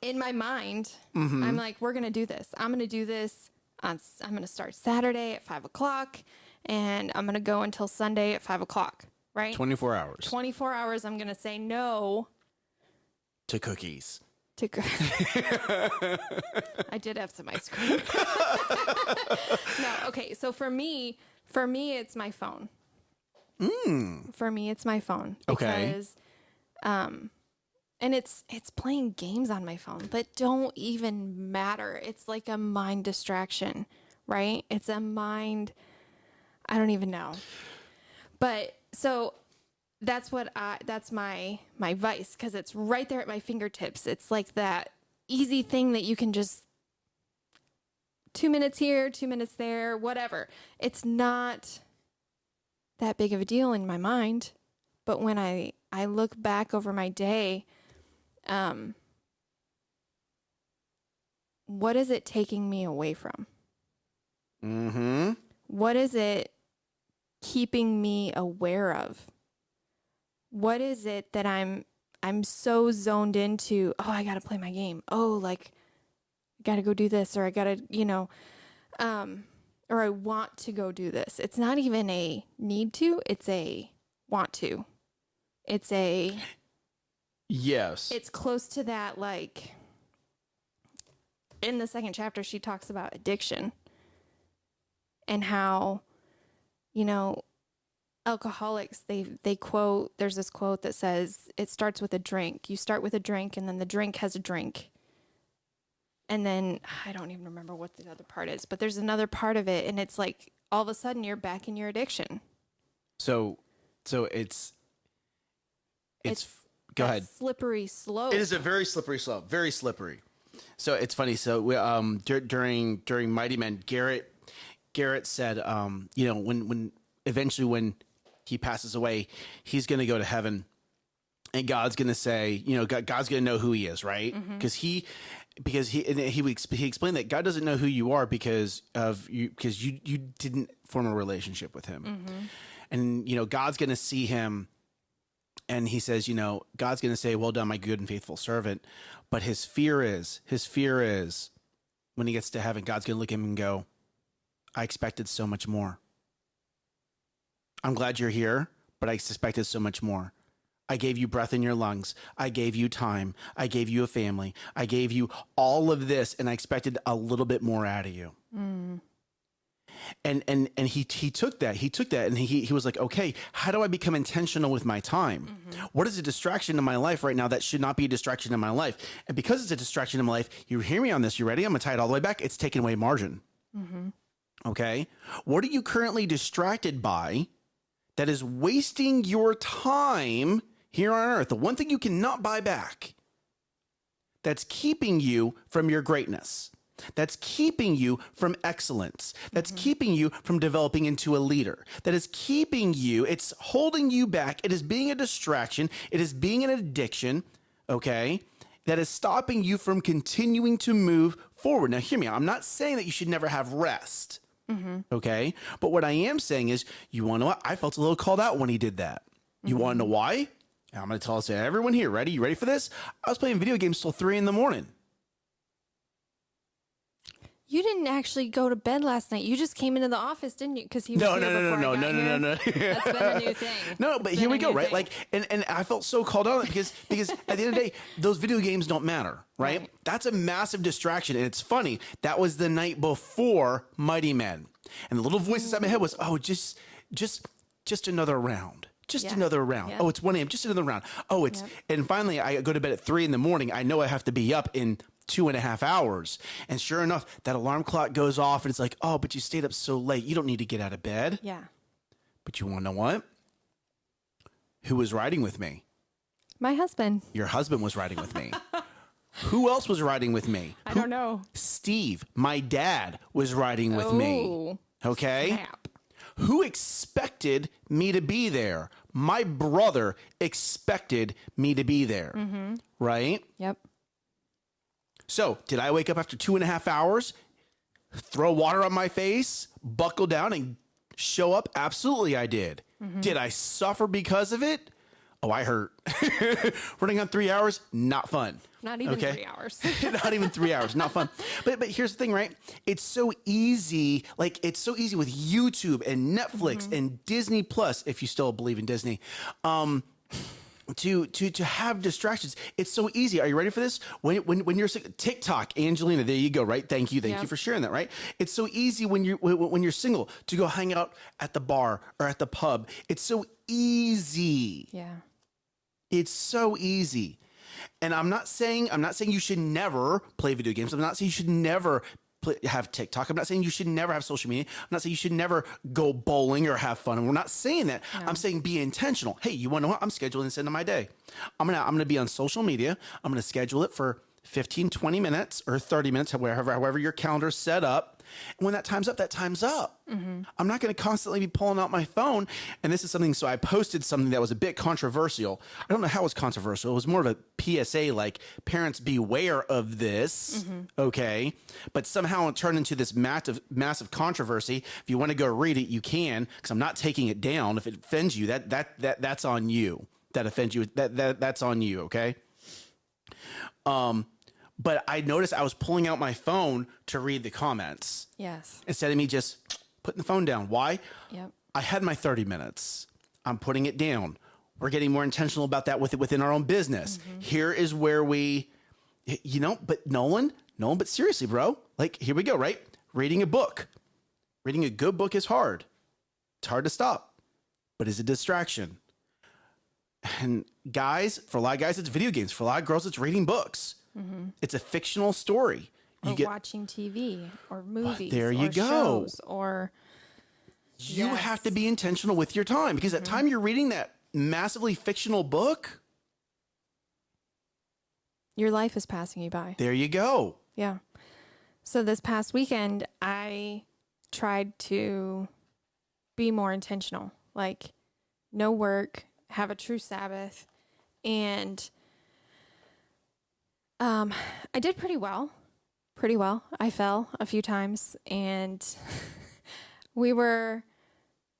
in my mind, I'm like, we're going to do this. I'm going to do this I'm going to start Saturday at 5:00 and I'm going to go until Sunday at 5:00, right? 24 hours. 24 hours. I'm going to say no to cookies. I did have some ice cream. No, okay. So for me, it's my phone. For me, it's my phone. Okay. Because And it's playing games on my phone that don't even matter. It's like a mind distraction, right? It's a mind, I don't even know. But so that's my vice, because it's right there at my fingertips. It's like that easy thing that you can just 2 minutes here, 2 minutes there, whatever. It's not that big of a deal in my mind. But when I look back over my day, what is it taking me away from? Mm-hmm. What is it keeping me aware of? What is it that I'm so zoned into? Oh, I got to play my game. Oh, like I got to go do this, or I got to, or I want to go do this. It's not even a need to, it's a want to. It's a Yes. It's close to that, like in the second chapter she talks about addiction and how, alcoholics, they quote, there's this quote that says it starts with a drink. You start with a drink, and then the drink has a drink. And then I don't even remember what the other part is, but there's another part of it, and it's like all of a sudden you're back in your addiction. So it's go ahead. Slippery slope. It is a very slippery slope, very slippery. So it's funny. So we, during Mighty Men, Garrett said, when eventually when he passes away, he's going to go to heaven, and God's going to say, God's going to know who he is, right? Because he explained that God doesn't know who you are because you didn't form a relationship with him, and God's going to see him. And he says, God's going to say, well done, my good and faithful servant. But his fear is when he gets to heaven, God's going to look at him and go, I expected so much more. I'm glad you're here, but I suspected so much more. I gave you breath in your lungs. I gave you time. I gave you a family. I gave you all of this, and I expected a little bit more out of you. And he took that. And he was like, okay, how do I become intentional with my time? What is a distraction in my life right now that should not be a distraction in my life? And because it's a distraction in my life, you hear me on this. You ready? I'm going to tie it all the way back. It's taking away margin. Okay. What are you currently distracted by that is wasting your time here on earth? The one thing you cannot buy back, that's keeping you from your greatness. That's keeping you from excellence. That's keeping you from developing into a leader. That is keeping you, it's holding you back. It is being a distraction. It is being an addiction, okay? That is stopping you from continuing to move forward. Now, hear me out. I'm not saying that you should never have rest, okay? But what I am saying is, you want to know what? I felt a little called out when he did that. You want to know why? I'm going to tell us, everyone here, ready? You ready for this? I was playing video games till 3 a.m. You didn't actually go to bed last night. You just came into the office, didn't you? Because he was No. That's been a new thing. No, but here we go, right? Like, and I felt so called out because at the end of the day, those video games don't matter, right? That's a massive distraction. And it's funny, that was the night before Mighty Men. And the little voice inside my head was, oh, just another round. Just another round. Oh, it's 1 a.m. Just another round. Oh, it's, and finally I go to bed at 3 a.m. I know I have to be up in 2.5 hours. And sure enough, that alarm clock goes off and it's like, oh, but you stayed up so late. You don't need to get out of bed. Yeah. But you want to know what? Who was riding with me? My husband. Your husband was riding with me. Who else was riding with me? I don't know. Steve, my dad, was riding with me. Okay? Snap. Who expected me to be there? My brother expected me to be there. Right? Yep. So, did I wake up after 2.5 hours, throw water on my face, buckle down, and show up? Absolutely, I did. Did I suffer because of it? Oh, I hurt. Running on 3 hours, not fun. Not even 3 hours. Not even 3 hours, not fun. But here's the thing, right? It's so easy. Like, it's so easy with YouTube and Netflix and Disney Plus, if you still believe in Disney. To have distractions. It's so easy. Are you ready for this? When you're TikTok, Angelina, there you go, right? Thank you for sharing that, right? It's so easy when you're single to go hang out at the bar or at the pub. It's so easy. Yeah. It's so easy. And I'm not saying you should never play video games. I'm not saying you should never have TikTok. I'm not saying you should never have social media. I'm not saying you should never go bowling or have fun. And we're not saying that. No. I'm saying be intentional. Hey, you want to know what? I'm scheduling this into my day. I'm gonna be on social media. I'm gonna schedule it for 15, 20 minutes or 30 minutes, however your calendar's set up. And when that time's up, that time's up. Mm-hmm. I'm not going to constantly be pulling out my phone. And this is something, so I posted something that was a bit controversial. I don't know how it was controversial. It was more of a PSA, like, parents beware of this, okay? But somehow it turned into this massive controversy. If you want to go read it, you can, because I'm not taking it down. If it offends you, that's on you. That offends you, that's on you, okay? But I noticed I was pulling out my phone to read the comments. Yes. Instead of me just putting the phone down. Why? Yep. I had my 30 minutes. I'm putting it down. We're getting more intentional about that within our own business. Mm-hmm. Here is where but Nolan, but seriously, bro, like, here we go, right? Reading a book. Reading a good book is hard. It's hard to stop, but it's a distraction. And guys, for a lot of guys, it's video games. For a lot of girls, it's reading books. Mm-hmm. It's a fictional story. Or watching TV or movies. There you or go. Shows or you have to be intentional with your time, because at time you're reading that massively fictional book, your life is passing you by. There you go. Yeah. So this past weekend, I tried to be more intentional, like no work, have a true Sabbath, and I did pretty well. I fell a few times, and we were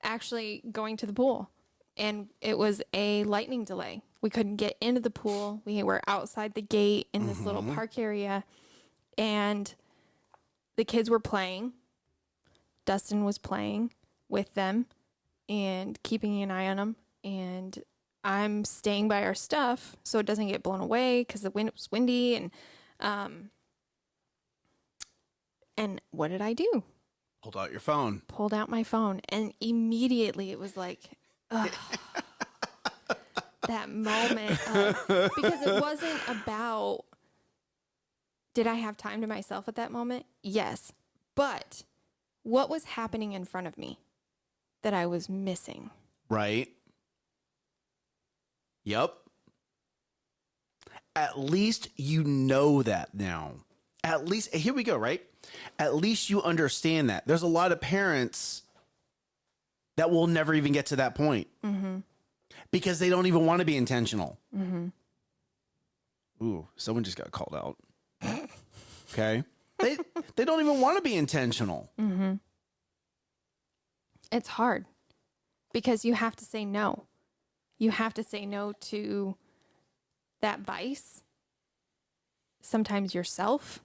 actually going to the pool, and it was a lightning delay. We couldn't get into the pool. We were outside the gate in this little park area, and the kids were playing. Dustin was playing with them and keeping an eye on them, and I'm staying by our stuff so it doesn't get blown away because the wind was windy. And what did I do? Pulled out your phone. Pulled out my phone, and immediately it was like, ugh, that moment because it wasn't about, did I have time to myself at that moment? Yes. But what was happening in front of me that I was missing? Right. Yep. At least you know that now. At least, here we go, right? At least you understand that. There's a lot of parents that will never even get to that point because they don't even want to be intentional. Ooh, someone just got called out. Okay. They don't even want to be intentional. It's hard because you have to say no. You have to say no to that vice. Sometimes yourself.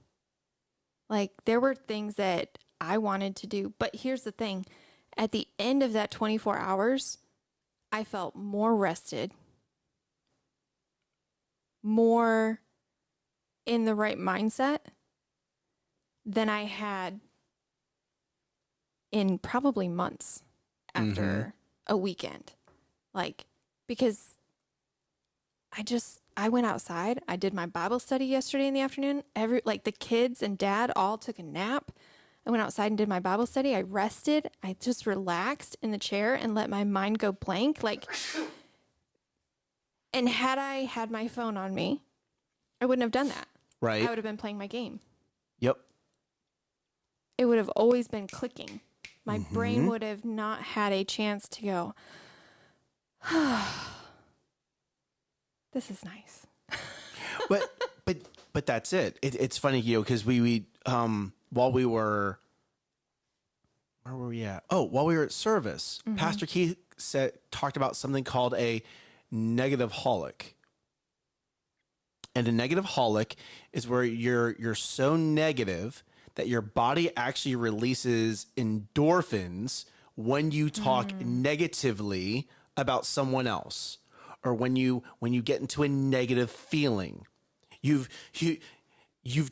Like, there were things that I wanted to do. But here's the thing. At the end of that 24 hours, I felt more rested, more in the right mindset than I had in probably months after a weekend. Like, because I went outside. I did my Bible study yesterday in the afternoon. The kids and dad all took a nap. I went outside and did my Bible study. I rested. I just relaxed in the chair and let my mind go blank. And had I had my phone on me, I wouldn't have done that. Right. I would have been playing my game. Yep. It would have always been clicking. My brain would have not had a chance to go, this is nice. but that's it. It's funny, because we while we were, where were we at? Oh, while we were at service, Pastor Keith talked about something called a negative holic. And a negative holic is where you're so negative that your body actually releases endorphins when you talk negatively about someone else, or when you get into a negative feeling. You've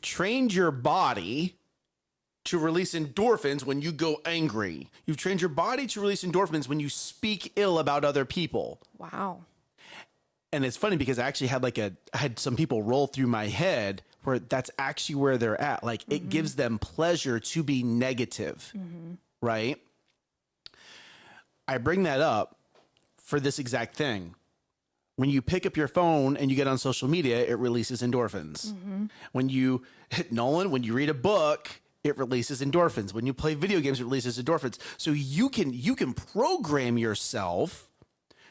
trained your body to release endorphins when you go angry. You've trained your body to release endorphins when you speak ill about other people. Wow. And it's funny because I actually had I had some people roll through my head where that's actually where they're at. Like it gives them pleasure to be negative, right? I bring that up for this exact thing. When you pick up your phone and you get on social media, it releases endorphins. When you read a book, it releases endorphins. When you play video games, it releases endorphins. So you can program yourself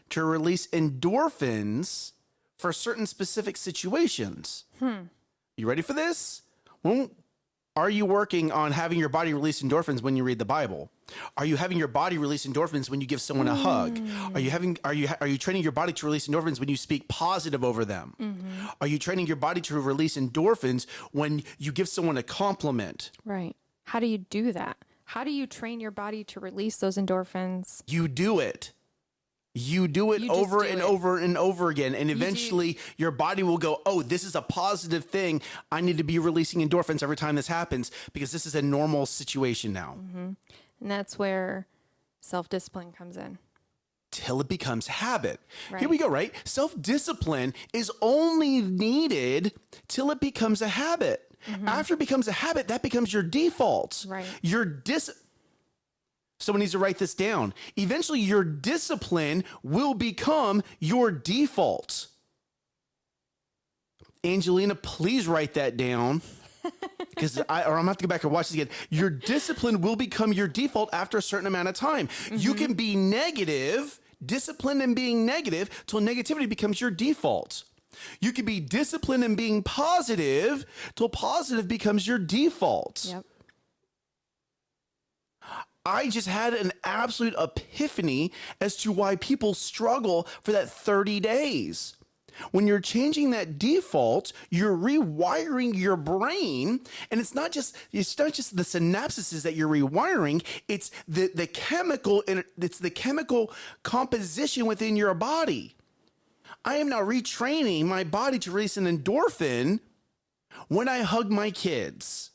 to release endorphins for certain specific situations. You ready for this? Well, are you working on having your body release endorphins when you read the Bible? Are you having your body release endorphins when you give someone a hug? Are you training your body to release endorphins when you speak positive over them? Are you training your body to release endorphins when you give someone a compliment? Right. How do you do that? How do you train your body to release those endorphins? You do it. You do it over and over and over again. And eventually your body will go, oh, this is a positive thing. I need to be releasing endorphins every time this happens because this is a normal situation now. And that's where self-discipline comes in. Till it becomes habit. Right. Here we go, right? Self-discipline is only needed till it becomes a habit. After it becomes a habit, that becomes your default. Right. Someone needs to write this down. Eventually, your discipline will become your default. Angelina, please write that down. Because I'm gonna have to go back and watch this again. Your discipline will become your default after a certain amount of time. You can be negative, disciplined in being negative, till negativity becomes your default. You can be disciplined in being positive, till positive becomes your default. Yep. I just had an absolute epiphany as to why people struggle for that 30 days. When you're changing that default, you're rewiring your brain, and it's not just the synapses that you're rewiring, it's the chemical composition within your body. I am now retraining my body to release an endorphin when I hug my kids.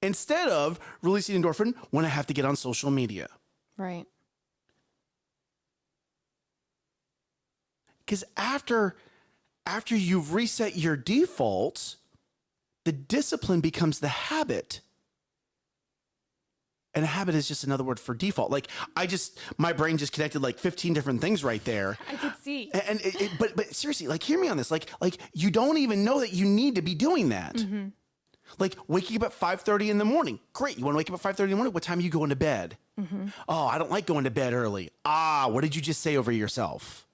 Instead of releasing endorphin when I have to get on social media. Right. Because after you've reset your default, the discipline becomes the habit. And a habit is just another word for default. Like my brain just connected like 15 different things right there. I could see. But seriously, like hear me on this. Like you don't even know that you need to be doing that. Like waking up at 5:30 in the morning. Great. You want to wake up at 5:30 in the morning? What time are you going to bed? Oh, I don't like going to bed early. What did you just say over yourself?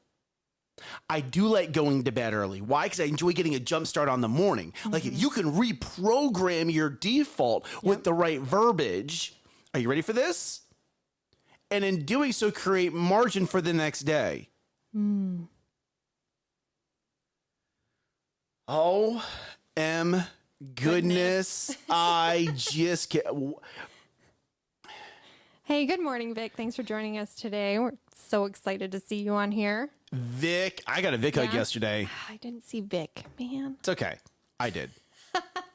I do like going to bed early. Why? Because I enjoy getting a jump start on the morning. Like you can reprogram your default with the right verbiage. Are you ready for this? And in doing so, create margin for the next day. Goodness, I just can't. Hey, good morning, Vic. Thanks for joining us today. We're so excited to see you on here. Vic, I got a Vic hug yesterday. I didn't see Vic, man. It's okay. I did.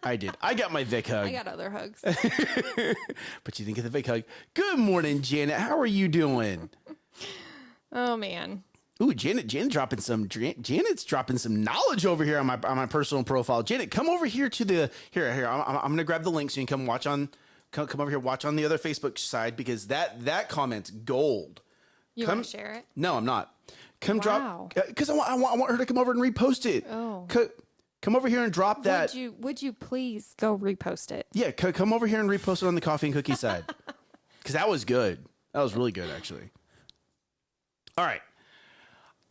I got my Vic hug. I got other hugs. But you didn't get the Vic hug. Good morning, Janet. How are you doing? Oh, man. Ooh, Janet's dropping some knowledge over here on my personal profile. Janet, come over here to the here. I'm gonna grab the link so you can come over here, watch on the other Facebook side because that comment's gold. You want to share it? No, I'm not. Drop because I want her to come over and repost it. Oh, come over here and drop that. Would you please go repost it? Yeah, come over here and repost it on the coffee and cookie side because that was good. That was really good, actually. All right.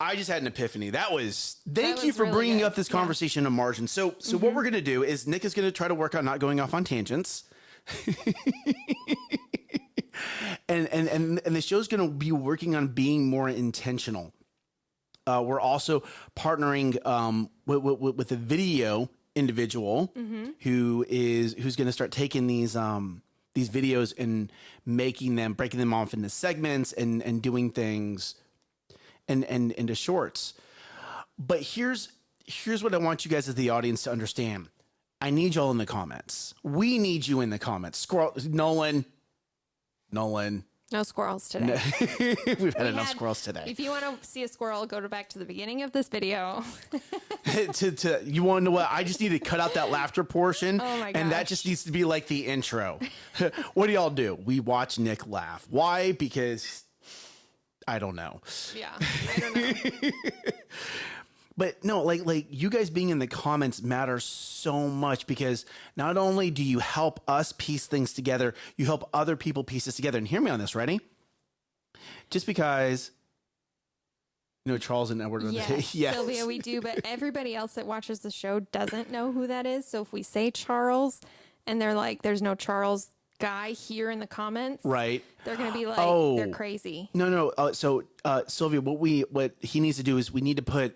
I just had an epiphany. Thank you for really bringing good. up this conversation of margin. So what we're going to do is Nick is going to try to work on not going off on tangents. and the show's going to be working on being more intentional. We're also partnering with a video individual who's going to start taking these videos and breaking them off into segments and doing things and into shorts. But here's what I want you guys as the audience to understand. I need y'all in the comments. We need you in the comments. Nolan, No squirrels today. We've had enough squirrels today. If you want to see a squirrel, go back to the beginning of this video. You want to know what? I just need to cut out that laughter portion. Oh my and that gosh. just needs to be like the intro. What do y'all do? We watch Nick laugh. Why? Because I don't know. Yeah, I don't know. But no, like you guys being in the comments matters so much because not only do you help us piece things together, you help other people piece this together. And hear me on this, ready? Just because, Charles and Edward are Yes, yes. Sylvia, we do, but everybody else that watches the show doesn't know who that is. So if we say Charles and they're like, there's no Charles guy here in the comments, Right. they're going to be like, they're crazy. No. So Sylvia, what he needs to do is we need to put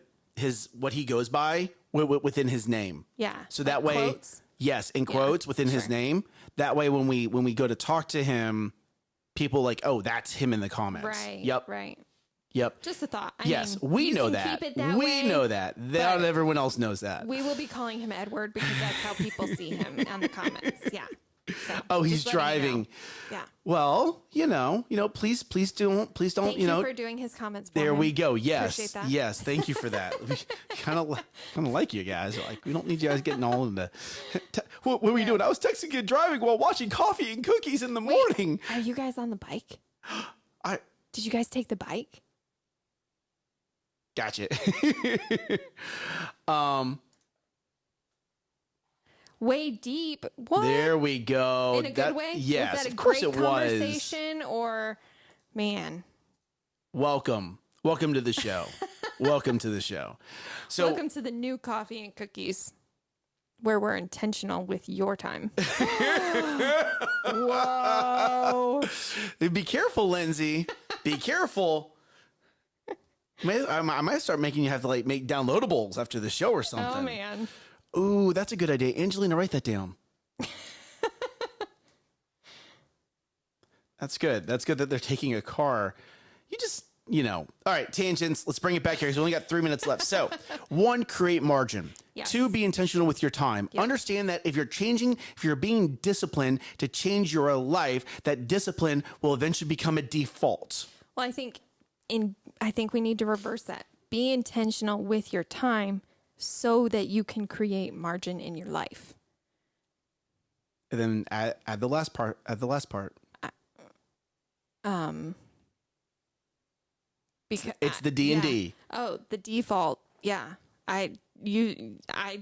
what he goes by within his name. Yeah. So that like way, quotes. yes, in quotes within his name. That way, when we go to talk to him, people like, oh, that's him in the comments. Right. Yep. Right. Yep. Just a thought. Yes, mean, we you know can that. Keep it that We way, know that. Not but everyone else knows that. we will be calling him Edward because that's how people see him on the comments. Yeah. So, Oh, he's just letting you driving. know. Yeah. Well, please don't, Thank you for doing his comments. For There him. we go. Yes. Appreciate that. Yes. Thank you for that. We kind of like you guys. Like, we don't need you guys getting all in the. What were you doing? I was texting and driving while watching Coffee and Cookies in the morning. Are you guys on the bike? Did you guys take the bike? Gotcha. Way deep. What? There we go. In a good way? Yes, Was that a of course great it was. conversation or, man? Welcome to the show. Welcome to the show. So Welcome to the new Coffee and Cookies, where we're intentional with your time. Whoa. be careful, Lindsay. Be careful. I might start making you have to make downloadables after the show or something. Oh, man. Ooh, that's a good idea. Angelina, write that down. That's good. That's good that they're taking a car. You just, All right, tangents. Let's bring it back here because we only got 3 minutes left. So, 1, create margin. Yes. 2, be intentional with your time. Yep. Understand that if you're being disciplined to change your life, that discipline will eventually become a default. Well, I think we need to reverse that. Be intentional with your time so that you can create margin in your life. And then add the last part. Because It's the D&D. Yeah. Oh, the default. Yeah. I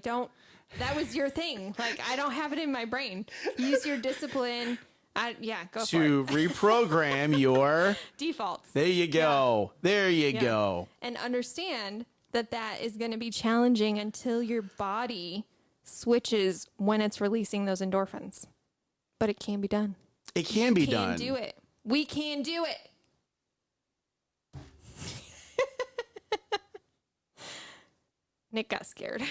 don't, that was your thing. Like, I don't have it in my brain. Use your discipline. Go To for it. reprogram your Defaults. There you go. Yeah. There you Yeah. go. And understand that is going to be challenging until your body switches when it's releasing those endorphins. But it can be done. It can be We done. can do it. We can do it. Nick got scared.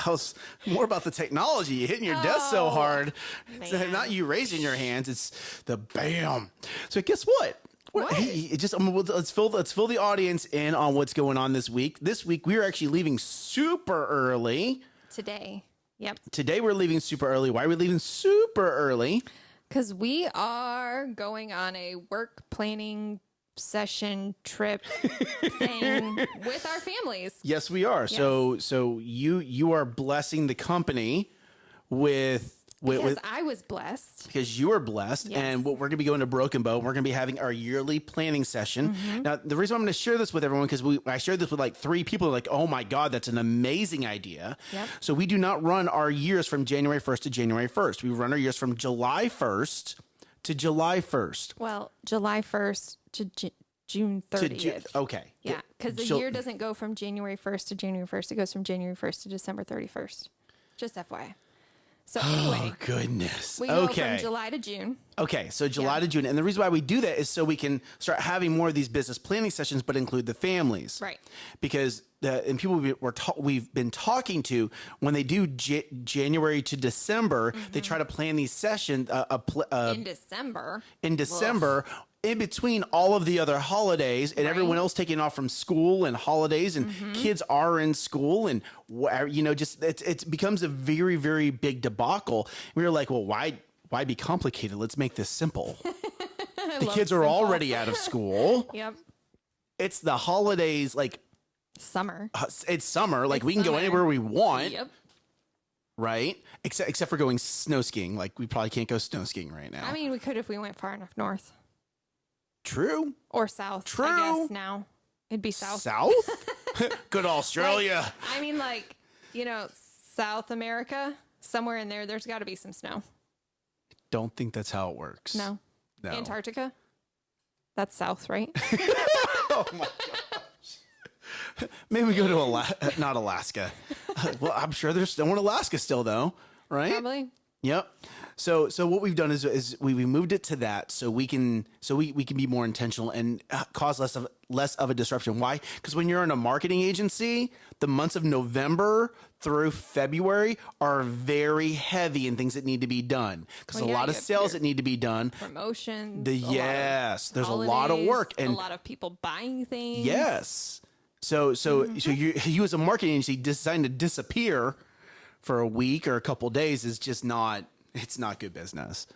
I was more about the technology. You hitting your desk so hard. It's man. not you raising your hands. It's the bam. So guess what? What? Hey, let's fill the audience in on what's going on this week. This week we are actually leaving super early. Today. Yep. Today we're leaving super early. Why are we leaving super early? Because we are going on a work planning session trip thing with our families. Yes, we are. Yes. So you are blessing the company with I was blessed. because you are blessed. Yes. And what we're going to be going to Broken Bow. We're going to be having our yearly planning session. Now, the reason I'm going to share this with everyone, because I shared this with like 3 people, like, oh my God, that's an amazing idea. Yep. So we do not run our years from January 1st to January 1st. We run our years from July 1st to July 1st. Well, July 1st to June 30th. Okay. Yeah, because the year doesn't go from January 1st to January 1st. It goes from January 1st to December 31st. Just FYI. So anyway, Oh, goodness. we go Okay. from July to June. Okay, so July to June. And the reason why we do that is so we can start having more of these business planning sessions, but include the families. Right. Because people we've been talking to, when they do January to December, they try to plan these sessions In December. in December. In between all of the other holidays and everyone Right. else taking off from school and holidays and kids are in school and just it becomes a very, very big debacle. We were like, well, why be complicated? Let's make this simple. The kids are already out of school. Yep. It's the holidays, like Summer. it's summer. Like It's we can go summer. anywhere we want, Yep. right? Except for going snow skiing. Like we probably can't go snow skiing right now. I mean, we could if we went far enough north True. or south. True. I guess now it'd be south. South? Good Australia. I mean, like, South America, somewhere in there, there's got to be some snow. Don't think that's how it works. No. No. Antarctica? That's south, right? Oh my gosh. Maybe we go to not Alaska. Well, I'm sure there's snow in Alaska still, though, right? Probably. Yep. So what we've done is we moved it to that so we can be more intentional and cause less of a disruption. Why? Because when you're in a marketing agency, the months of November through February are very heavy in things that need to be done. Because Well, a yeah, lot you of have sales your that need to be done. Promotions. There's a lot of work and a lot of people buying things. yes. So you as a marketing agency deciding to disappear for a week or a couple days is just not good business.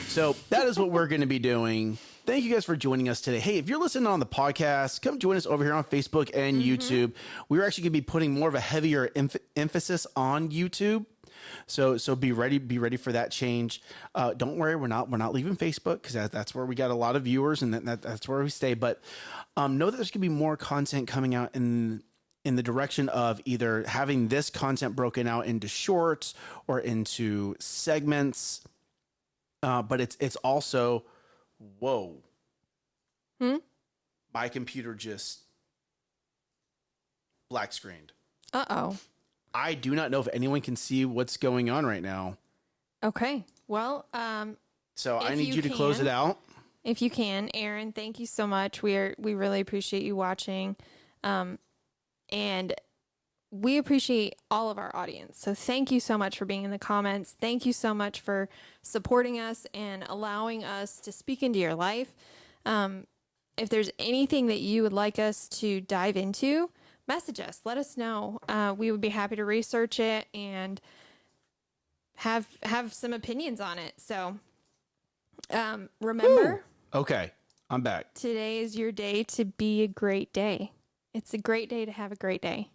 So that is what we're going to be doing. Thank you guys for joining us today. Hey, if you're listening on the podcast, come join us over here on Facebook and YouTube. We're actually going to be putting more of a heavier emphasis on YouTube. So be ready for that change. Don't worry, we're not leaving Facebook because that's where we got a lot of viewers and that's where we stay. But know that there's going to be more content coming out in the direction of either having this content broken out into shorts or into segments. But it's also, whoa. My computer just black screened. Uh-oh. I do not know if anyone can see what's going on right now. Okay. Well, So I if need you you to close can. it out. if you can, Aaron, thank you so much. We really appreciate you watching. And we appreciate all of our audience. So thank you so much for being in the comments. Thank you so much for supporting us and allowing us to speak into your life. If there's anything that you would like us to dive into, message us. Let us know. We would be happy to research it and have some opinions on it. So remember, Okay, I'm back. today is your day to be a great day. It's a great day to have a great day.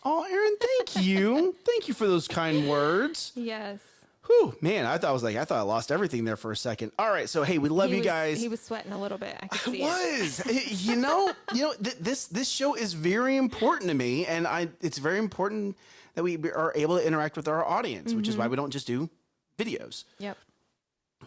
Oh, Aaron, thank you. Thank you for those kind words. Yes. Whew, man, I thought I lost everything there for a second. All right, so hey, we love you guys. He was sweating a little bit. I could see was. You know, this show is very important to me, and it's very important that we are able to interact with our audience, which is why we don't just do videos. Yep.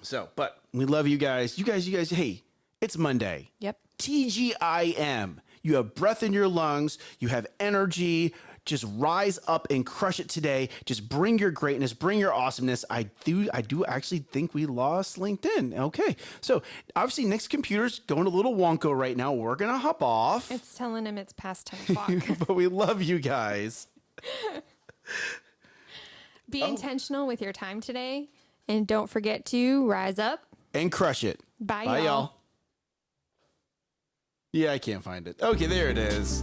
So, but we love you guys. You guys, hey, it's Monday. Yep. TGIM. You have breath in your lungs. You have energy. Just rise up and crush it today. Just bring your greatness, bring your awesomeness. I do actually think we lost LinkedIn. Okay. So obviously Nick's computer's going a little wonko right now. We're going to hop off. It's telling him it's past 10 o'clock. But we love you guys. Be intentional with your time today. And don't forget to rise up. And crush it. Bye, Bye, y'all. y'all. Yeah, I can't find it. Okay, there it is.